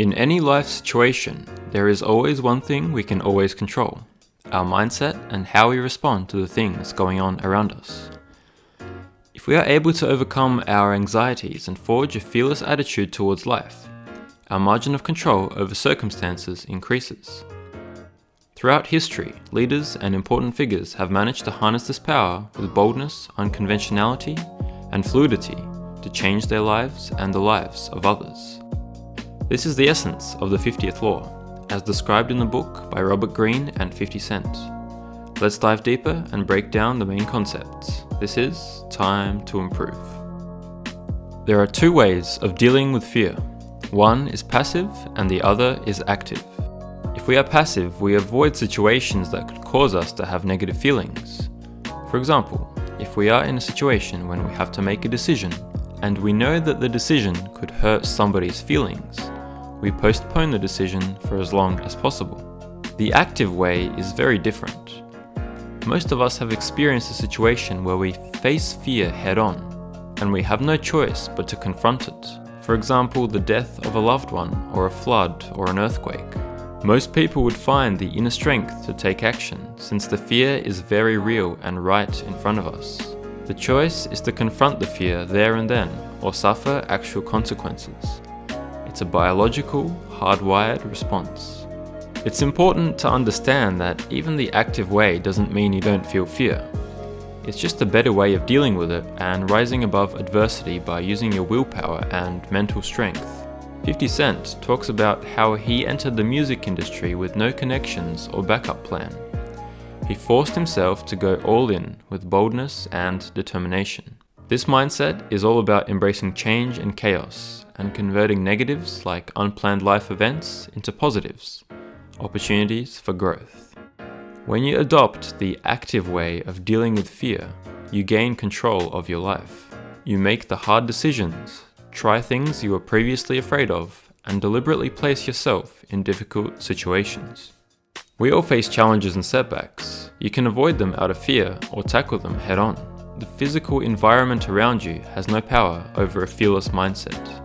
In any life situation, there is always one thing we can always control: our mindset and how we respond to the things going on around us. If we are able to overcome our anxieties and forge a fearless attitude towards life, our margin of control over circumstances increases. Throughout history, leaders and important figures have managed to harness this power with boldness, unconventionality, and fluidity to change their lives and the lives of others. This is the essence of the 50th Law, as described in the book by Robert Greene and 50 Cent. Let's dive deeper and break down the main concepts. This is Time to Improve. There are two ways of dealing with fear. One is passive and the other is active. If we are passive, we avoid situations that could cause us to have negative feelings. For example, if we are in a situation when we have to make a decision and we know that the decision could hurt somebody's feelings, we postpone the decision for as long as possible. The active way is very different. Most of us have experienced a situation where we face fear head on, and we have no choice but to confront it. For example, the death of a loved one, or a flood, or an earthquake. Most people would find the inner strength to take action, since the fear is very real and right in front of us. The choice is to confront the fear there and then, or suffer actual consequences. It's a biological, hardwired response. It's important to understand that even the active way doesn't mean you don't feel fear. It's just a better way of dealing with it and rising above adversity by using your willpower and mental strength. 50 Cent talks about how he entered the music industry with no connections or backup plan. He forced himself to go all in with boldness and determination. This mindset is all about embracing change and chaos and converting negatives like unplanned life events into positives, opportunities for growth. When you adopt the active way of dealing with fear, you gain control of your life. You make the hard decisions, try things you were previously afraid of, and deliberately place yourself in difficult situations. We all face challenges and setbacks. You can avoid them out of fear or tackle them head on. The physical environment around you has no power over a fearless mindset.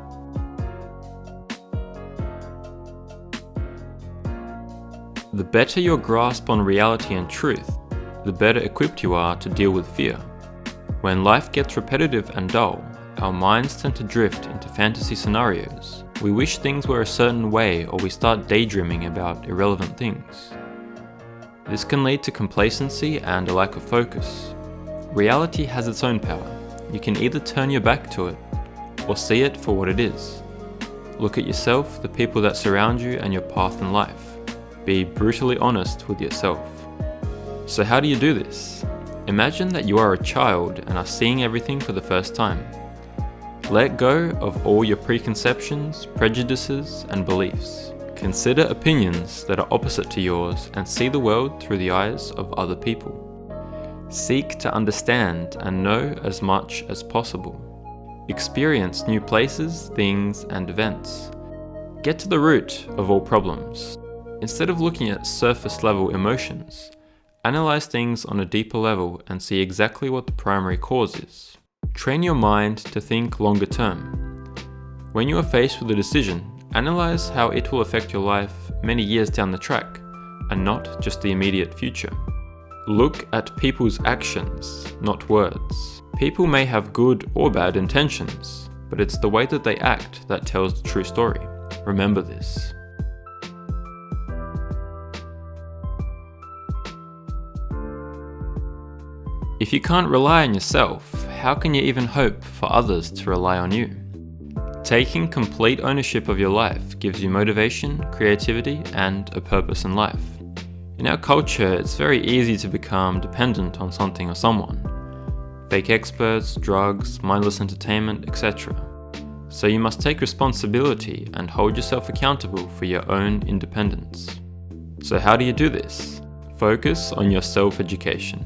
The better your grasp on reality and truth, the better equipped you are to deal with fear. When life gets repetitive and dull, our minds tend to drift into fantasy scenarios. We wish things were a certain way, or we start daydreaming about irrelevant things. This can lead to complacency and a lack of focus. Reality has its own power. You can either turn your back to it, or see it for what it is. Look at yourself, the people that surround you, and your path in life. Be brutally honest with yourself. So how do you do this? Imagine that you are a child and are seeing everything for the first time. Let go of all your preconceptions, prejudices, and beliefs. Consider opinions that are opposite to yours and see the world through the eyes of other people. Seek to understand and know as much as possible. Experience new places, things, and events. Get to the root of all problems. Instead of looking at surface-level emotions, analyze things on a deeper level and see exactly what the primary cause is. Train your mind to think longer term. When you are faced with a decision, analyze how it will affect your life many years down the track, and not just the immediate future. Look at people's actions, not words. People may have good or bad intentions, but it's the way that they act that tells the true story. Remember this. If you can't rely on yourself, how can you even hope for others to rely on you? Taking complete ownership of your life gives you motivation, creativity, and a purpose in life. In our culture, it's very easy to become dependent on something or someone. Fake experts, drugs, mindless entertainment, etc. So you must take responsibility and hold yourself accountable for your own independence. So how do you do this? Focus on your self-education.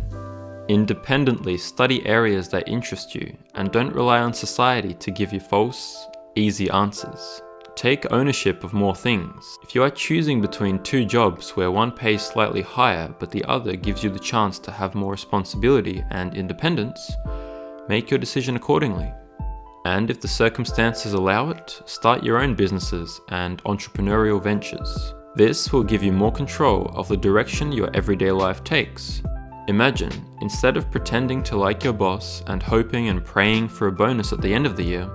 Independently study areas that interest you and don't rely on society to give you false, easy answers. Take ownership of more things. If you are choosing between two jobs where one pays slightly higher but the other gives you the chance to have more responsibility and independence, make your decision accordingly. And if the circumstances allow it, start your own businesses and entrepreneurial ventures. This will give you more control of the direction your everyday life takes. Imagine, instead of pretending to like your boss and hoping and praying for a bonus at the end of the year,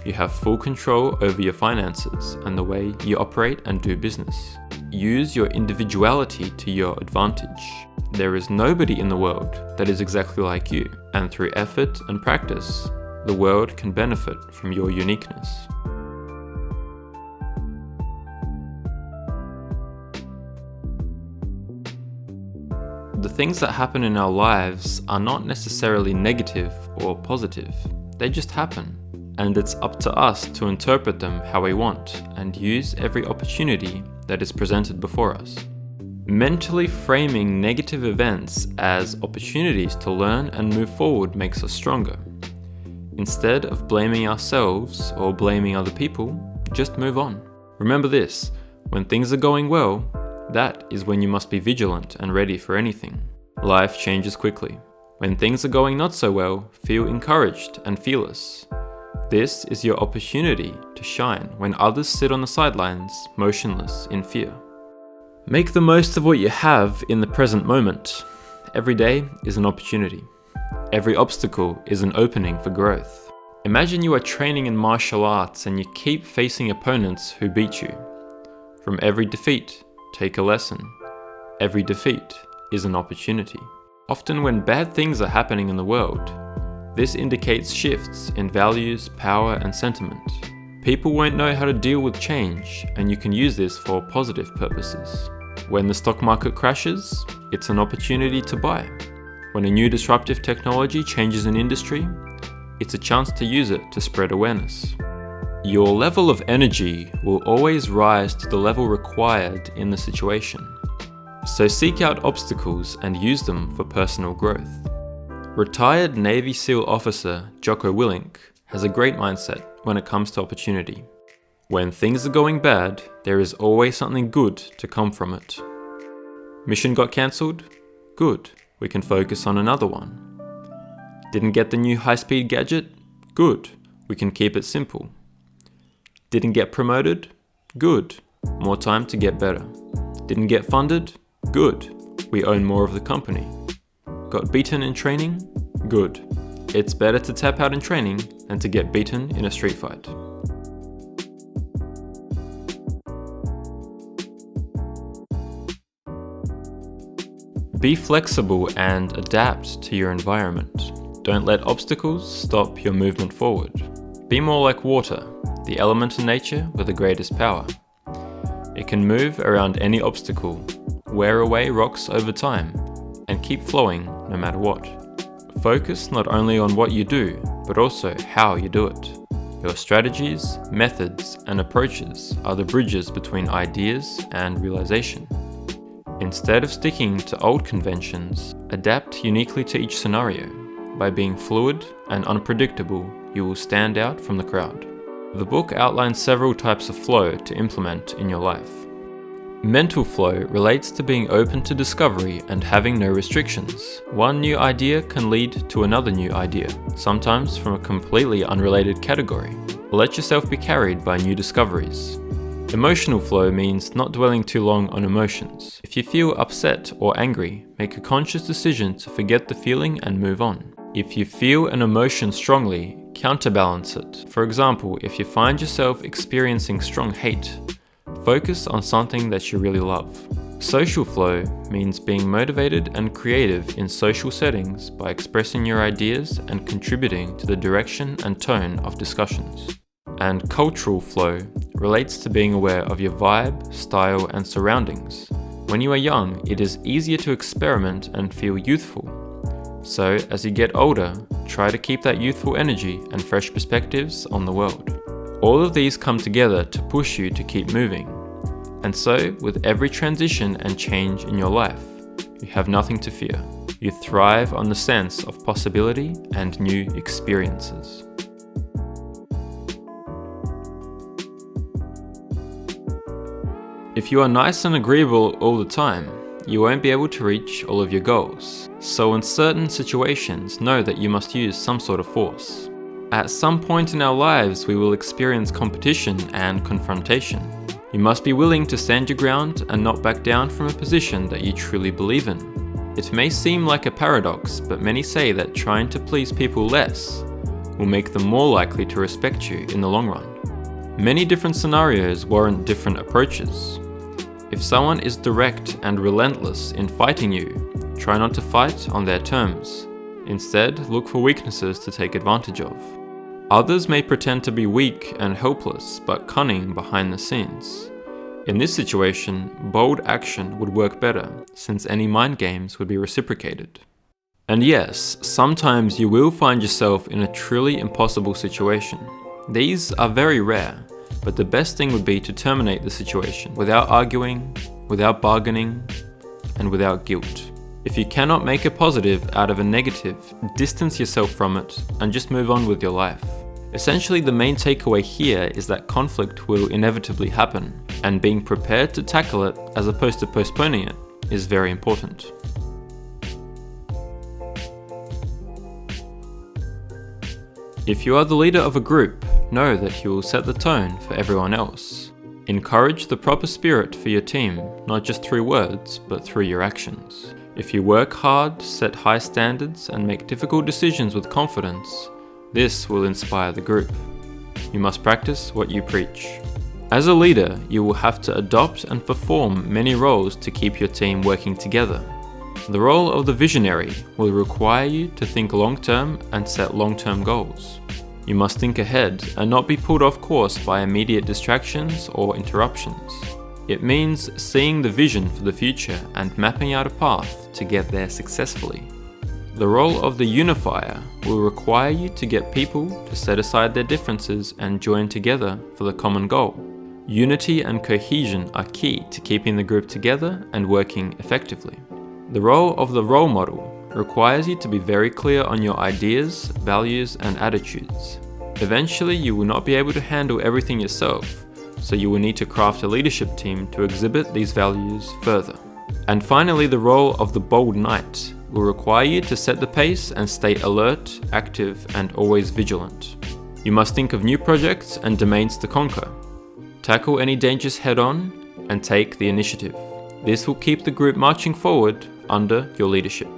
you have full control over your finances and the way you operate and do business. Use your individuality to your advantage. There is nobody in the world that is exactly like you, and through effort and practice, the world can benefit from your uniqueness. The things that happen in our lives are not necessarily negative or positive. They just happen. And it's up to us to interpret them how we want and use every opportunity that is presented before us. Mentally framing negative events as opportunities to learn and move forward makes us stronger. Instead of blaming ourselves or blaming other people, just move on. Remember this, when things are going well, that is when you must be vigilant and ready for anything. Life changes quickly. When things are going not so well, feel encouraged and fearless. This is your opportunity to shine when others sit on the sidelines, motionless in fear. Make the most of what you have in the present moment. Every day is an opportunity. Every obstacle is an opening for growth. Imagine you are training in martial arts and you keep facing opponents who beat you. From every defeat, take a lesson. Every defeat is an opportunity. Often when bad things are happening in the world, this indicates shifts in values, power, and sentiment. People won't know how to deal with change, and you can use this for positive purposes. When the stock market crashes, it's an opportunity to buy. When a new disruptive technology changes an industry, it's a chance to use it to spread awareness. Your level of energy will always rise to the level required in the situation. So seek out obstacles and use them for personal growth. Retired Navy SEAL officer Jocko Willink has a great mindset when it comes to opportunity. When things are going bad, there is always something good to come from it. Mission got cancelled? Good, we can focus on another one. Didn't get the new high-speed gadget? Good, we can keep it simple. Didn't get promoted? Good, more time to get better. Didn't get funded? Good, we own more of the company. Got beaten in training? Good. It's better to tap out in training than to get beaten in a street fight. Be flexible and adapt to your environment. Don't let obstacles stop your movement forward. Be more like water, the element in nature with the greatest power. It can move around any obstacle, wear away rocks over time, and keep flowing no matter what. Focus not only on what you do, but also how you do it. Your strategies, methods, and approaches are the bridges between ideas and realization. Instead of sticking to old conventions, adapt uniquely to each scenario. By being fluid and unpredictable, you will stand out from the crowd. The book outlines several types of flow to implement in your life. Mental flow relates to being open to discovery and having no restrictions. One new idea can lead to another new idea, sometimes from a completely unrelated category. Let yourself be carried by new discoveries. Emotional flow means not dwelling too long on emotions. If you feel upset or angry, make a conscious decision to forget the feeling and move on. If you feel an emotion strongly, counterbalance it. For example, if you find yourself experiencing strong hate, focus on something that you really love. Social flow means being motivated and creative in social settings by expressing your ideas and contributing to the direction and tone of discussions. And cultural flow relates to being aware of your vibe, style, and surroundings. When you are young, it is easier to experiment and feel youthful. So, as you get older, try to keep that youthful energy and fresh perspectives on the world. All of these come together to push you to keep moving. And so, with every transition and change in your life, you have nothing to fear. You thrive on the sense of possibility and new experiences. If you are nice and agreeable all the time, you won't be able to reach all of your goals. So in certain situations, know that you must use some sort of force. At some point in our lives, we will experience competition and confrontation. You must be willing to stand your ground and not back down from a position that you truly believe in. It may seem like a paradox, but many say that trying to please people less will make them more likely to respect you in the long run. Many different scenarios warrant different approaches. If someone is direct and relentless in fighting you, try not to fight on their terms. Instead, look for weaknesses to take advantage of. Others may pretend to be weak and helpless, but cunning behind the scenes. In this situation, bold action would work better, since any mind games would be reciprocated. And yes, sometimes you will find yourself in a truly impossible situation. These are very rare, but the best thing would be to terminate the situation without arguing, without bargaining, and without guilt. If you cannot make a positive out of a negative, distance yourself from it and just move on with your life. Essentially, the main takeaway here is that conflict will inevitably happen, and being prepared to tackle it as opposed to postponing it is very important. If you are the leader of a group, know that you will set the tone for everyone else. Encourage the proper spirit for your team, not just through words, but through your actions. If you work hard, set high standards, and make difficult decisions with confidence, this will inspire the group. You must practice what you preach. As a leader, you will have to adopt and perform many roles to keep your team working together. The role of the visionary will require you to think long-term and set long-term goals. You must think ahead and not be pulled off course by immediate distractions or interruptions. It means seeing the vision for the future and mapping out a path to get there successfully. The role of the unifier will require you to get people to set aside their differences and join together for the common goal. Unity and cohesion are key to keeping the group together and working effectively. The role of the role model requires you to be very clear on your ideas, values, and attitudes. Eventually, you will not be able to handle everything yourself, so you will need to craft a leadership team to exhibit these values further. And finally, the role of the bold knight will require you to set the pace and stay alert, active, and always vigilant. You must think of new projects and domains to conquer. Tackle any dangers head-on and take the initiative. This will keep the group marching forward under your leadership.